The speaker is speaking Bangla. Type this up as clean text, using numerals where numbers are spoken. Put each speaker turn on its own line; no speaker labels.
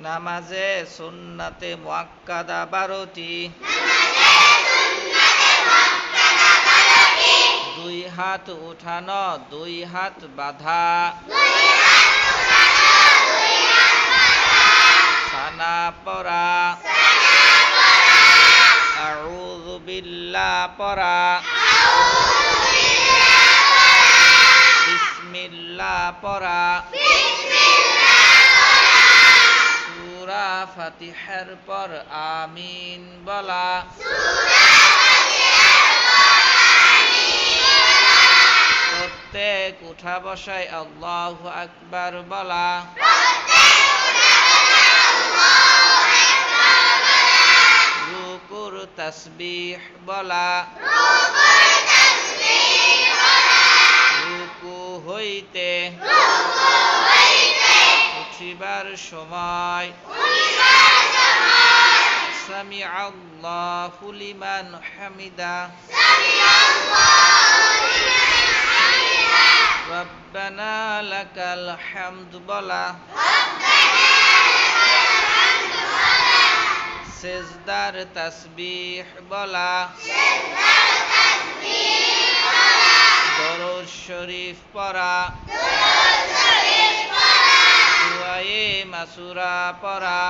নামাজে সুন্নাতে মুআক্কাদা 12টি। দুই হাত উঠানো, দুই হাত বাঁধা। সানা পড়া, আউযু বিল্লাহ পড়া, বিসমিল্লাহ পড়া, সূরা ফাতিহার পর আমিন বলা, প্রত্যেক উঠা বসায় আল্লাহু আকবার বলা, রুকুর তাসবিহ বলা, রুকু হইতে উঠিবার সময় সামি আল্লাহু লিমান হামিদা, রব্বানা লাকাল হামদ বলা, সেজদার তাসবিহ বলা, দরুদ শরীফ পড়া, দুআয়ে মাসুরা পড়া।